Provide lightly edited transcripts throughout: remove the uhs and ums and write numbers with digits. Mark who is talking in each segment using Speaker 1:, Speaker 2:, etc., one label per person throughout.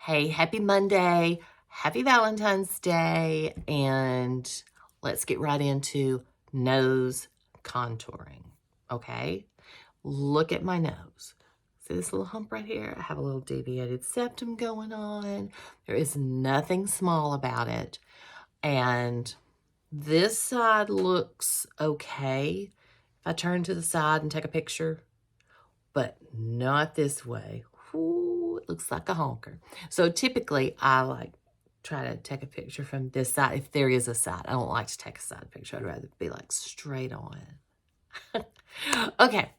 Speaker 1: Hey, happy Monday, happy Valentine's Day, and let's get right into nose contouring, okay? Look at my nose. See this little hump right here? I have a little deviated septum going on. There is nothing small about it. And this side looks okay if I turn to the side and take a picture, but not this way. Ooh, it looks like a honker. So typically I try to take a picture from this side if there is a side. I don't like to take a side picture. I'd rather be like straight on. Okay.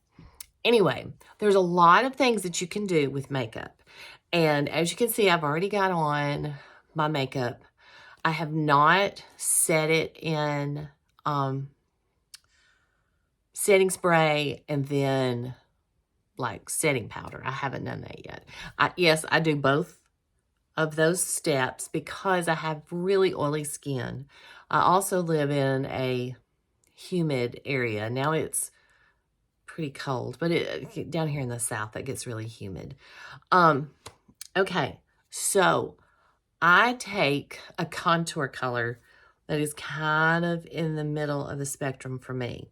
Speaker 1: Anyway, there's a lot of things that you can do with makeup. And as you can see, I've already got on my makeup. I have not set it in setting spray and then like setting powder. I haven't done that yet. Yes, I do both of those steps because I have really oily skin. I also live in a humid area. Now it's pretty cold, but down here in the south, that gets really humid. Okay, so I take a contour color that is kind of in the middle of the spectrum for me.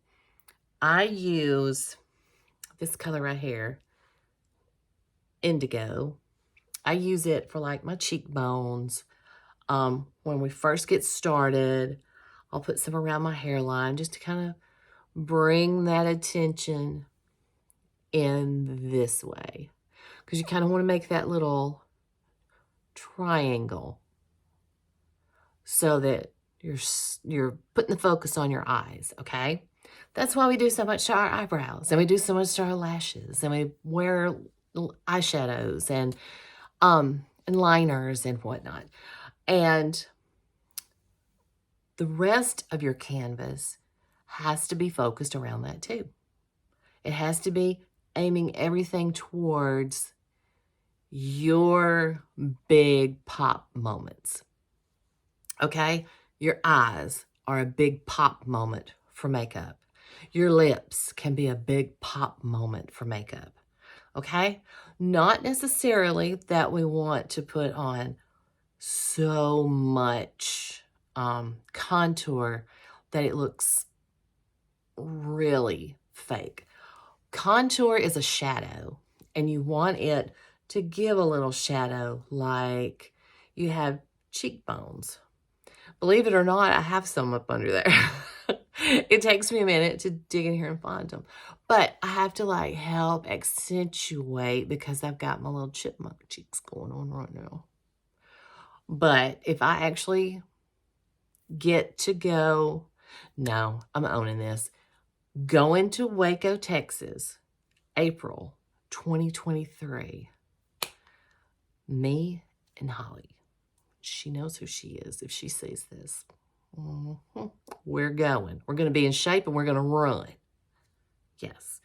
Speaker 1: I use this color right here, Indigo. I use it for like my cheekbones. When we first get started, I'll put some around my hairline just to kind of bring that attention in this way. Because you kind of want to make that little triangle so that you're putting the focus on your eyes, okay? That's why we do so much to our eyebrows, and we do so much to our lashes, and we wear eyeshadows and liners and whatnot. And the rest of your canvas has to be focused around that too. It has to be aiming everything towards your big pop moments. Okay? Your eyes are a big pop moment for makeup. Your lips can be a big pop moment for makeup. Okay? Not necessarily that we want to put on so much contour that it looks really fake. Contour is a shadow, and you want it to give a little shadow like you have cheekbones. Believe it or not, I have some up under there. It takes me a minute to dig in here and find them. But I have to like help accentuate because I've got my little chipmunk cheeks going on right now. But if I actually get to go, no, I'm owning this. Going to Waco, Texas, April 2023. Me and Holly. She knows who she is if she sees this. We're going. We're going to be in shape and we're going to run. Yes.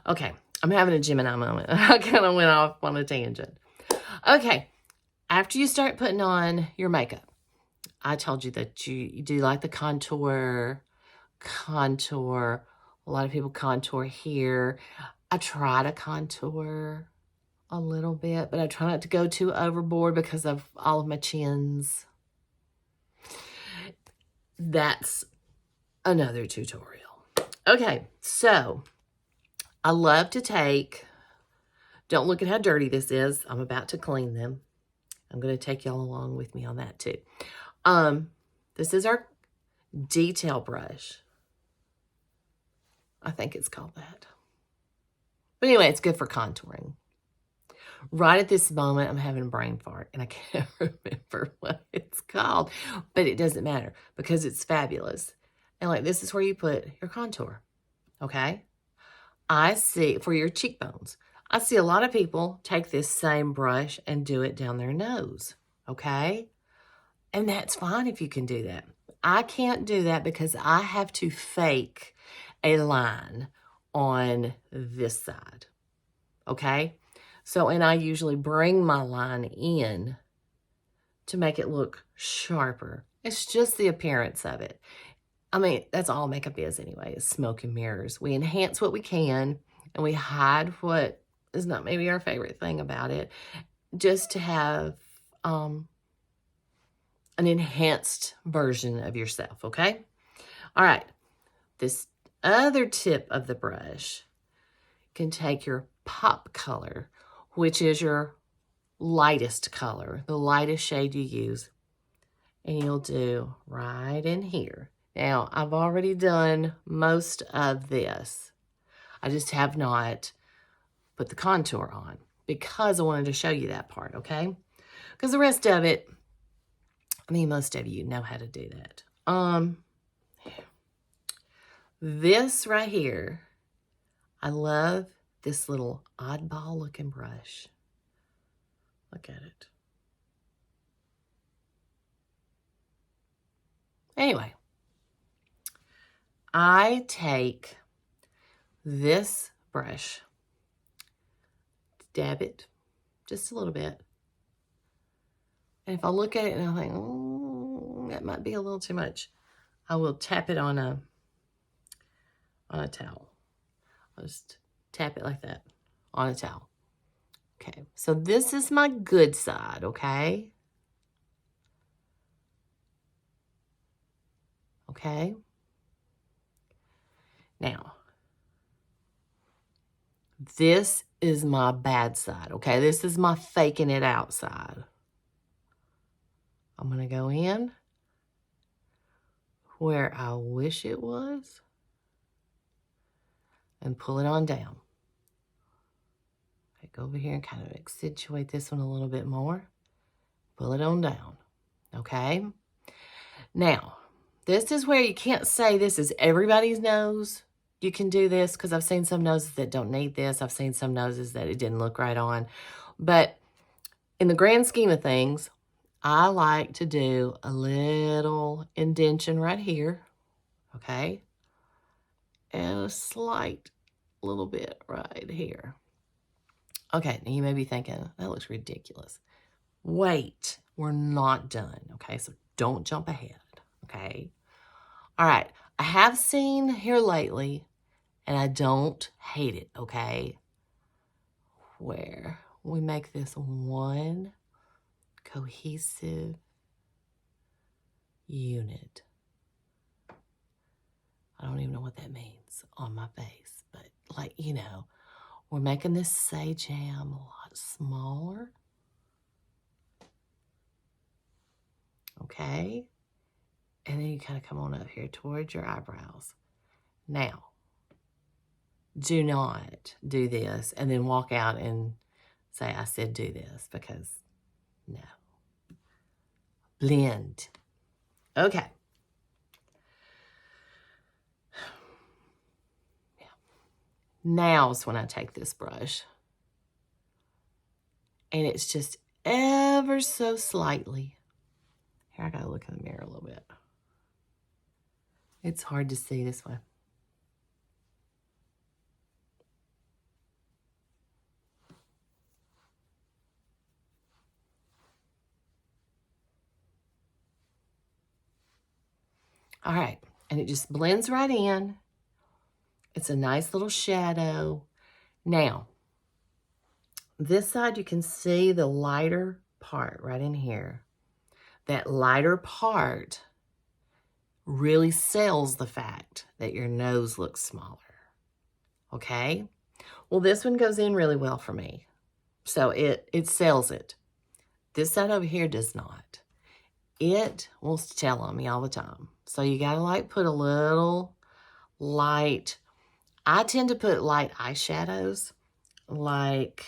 Speaker 1: Okay. I'm having a Gemini moment. I kind of went off on a tangent. Okay. After you start putting on your makeup, I told you that you do like the contour. A lot of people contour here. I try to contour a little bit, but I try not to go too overboard because of all of my chins. That's another tutorial. Okay, so I love to take, don't look at how dirty this is. I'm about to clean them. I'm going to take y'all along with me on that too. This is our detail brush. I think it's called that. But anyway, it's good for contouring. Right at this moment, I'm having a brain fart, and I can't remember what it's called, but it doesn't matter because it's fabulous. And like this is where you put your contour, okay? I see, for your cheekbones, I see a lot of people take this same brush and do it down their nose, okay? And that's fine if you can do that. I can't do that because I have to fake a line on this side, okay? So, and I usually bring my line in to make it look sharper. It's just the appearance of it. I mean, that's all makeup is anyway, is smoke and mirrors. We enhance what we can and we hide what is not maybe our favorite thing about it just to have an enhanced version of yourself, okay? All right, this other tip of the brush can take your pop color, which is your lightest color, the lightest shade you use, and you'll do right in here. Now, I've already done most of this. I just have not put the contour on because I wanted to show you that part, okay? Because the rest of it, I mean, most of you know how to do that. This right here, I love this little oddball looking brush. Look at it. Anyway, I take this brush, dab it just a little bit. And if I look at it and I think, oh, that might be a little too much, I will tap it on a towel. I'll just tap it like that on a towel. Okay, so this is my good side, okay? Okay. Now, this is my bad side, okay? This is my faking it out side. I'm going to go in where I wish it was and pull it on down. Okay, go over here and kind of accentuate this one a little bit more. Pull it on down, okay? Now, this is where you can't say this is everybody's nose. You can do this because I've seen some noses that don't need this. I've seen some noses that it didn't look right on. But in the grand scheme of things, I like to do a little indentation right here, okay? And a slight little bit right here. Okay, now you may be thinking, that looks ridiculous. Wait, we're not done, okay? So don't jump ahead, okay? All right, I have seen here lately, and I don't hate it, okay? Where we make this one cohesive unit. I don't even know what that means on my face, but like, you know, we're making this sage ham a lot smaller. Okay? And then you kind of come on up here towards your eyebrows. Now, do not do this and then walk out and say, I said do this, because no. Blend. Okay. Yeah. Now's when I take this brush. And it's just ever so slightly. Here, I gotta look in the mirror a little bit. It's hard to see this way. All right, and it just blends right in. It's a nice little shadow. Now, this side you can see the lighter part right in here. That lighter part really sells the fact that your nose looks smaller. Okay? Well, this one goes in really well for me. So it sells it. This side over here does not. It wants to tell on me all the time. So you gotta like put a little light. I tend to put light eyeshadows. Like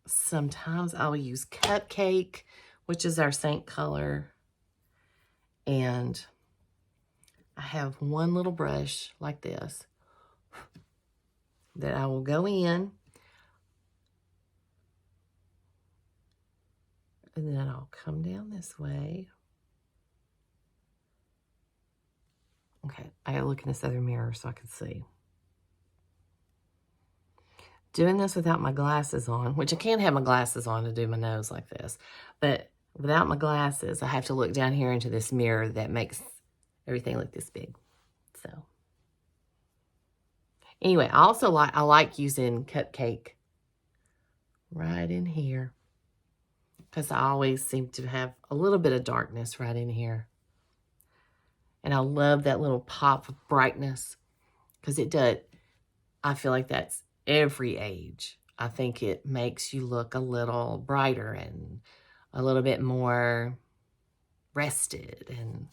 Speaker 1: sometimes I'll use Cupcake, which is our Seint color. And I have one little brush like this that I will go in. And then I'll come down this way. Okay, I gotta look in this other mirror so I can see. Doing this without my glasses on, which I can't have my glasses on to do my nose like this, but without my glasses, I have to look down here into this mirror that makes everything look this big. So anyway, I like using Cupcake right in here. because I always seem to have a little bit of darkness right in here. And I love that little pop of brightness because it does. I feel like that's every age. I think it makes you look a little brighter and a little bit more rested, and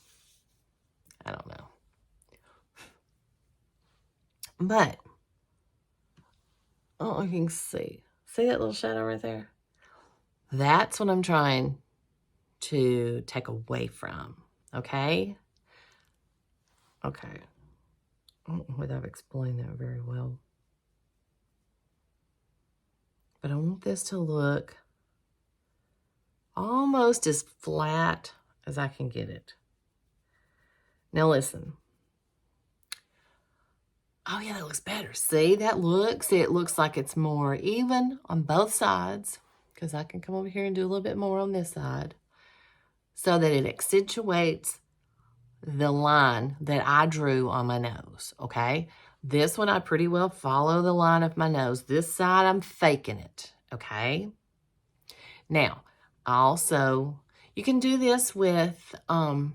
Speaker 1: I don't know. But, oh, you can see that little shadow right there? That's what I'm trying to take away from, okay? Okay. I don't know whether I've explained that very well. But I want this to look almost as flat as I can get it. Now listen. Oh yeah, that looks better. See, that looks, it looks like it's more even on both sides, because I can come over here and do a little bit more on this side so that it accentuates the line that I drew on my nose, okay? This one, I pretty well follow the line of my nose. This side, I'm faking it, okay? Now, also, you can do this with, I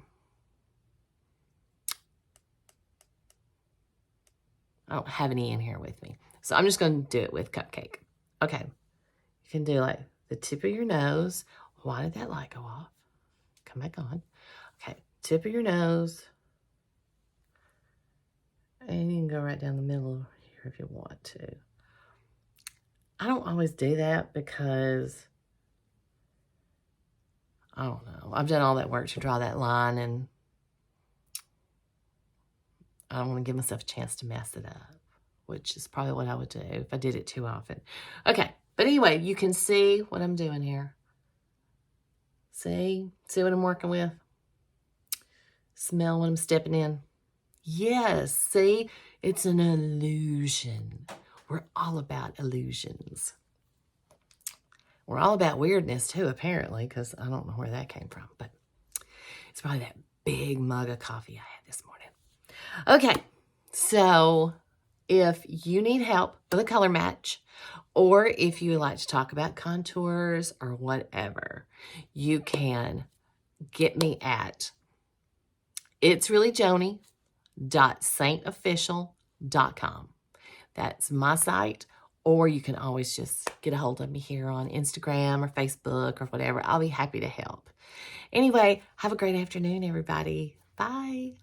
Speaker 1: don't have any in here with me. So I'm just going to do it with Cupcake. Okay. You can do like the tip of your nose. Why did that light go off? Come back on. Okay. Tip of your nose. And you can go right down the middle here if you want to. I don't always do that because, I don't know. I've done all that work to draw that line, and I don't want to give myself a chance to mess it up, which is probably what I would do if I did it too often. Okay, but anyway, you can see what I'm doing here. See what I'm working with? Smell what I'm stepping in? Yes, see? It's an illusion. We're all about illusions. We're all about weirdness too, apparently, because I don't know where that came from, but it's probably that big mug of coffee I had this morning. Okay, so if you need help with a color match, or if you would like to talk about contours or whatever, you can get me at itsreallyjoni.saintofficial.com. That's my site, or you can always just get a hold of me here on Instagram or Facebook or whatever. I'll be happy to help. Anyway, have a great afternoon, everybody. Bye.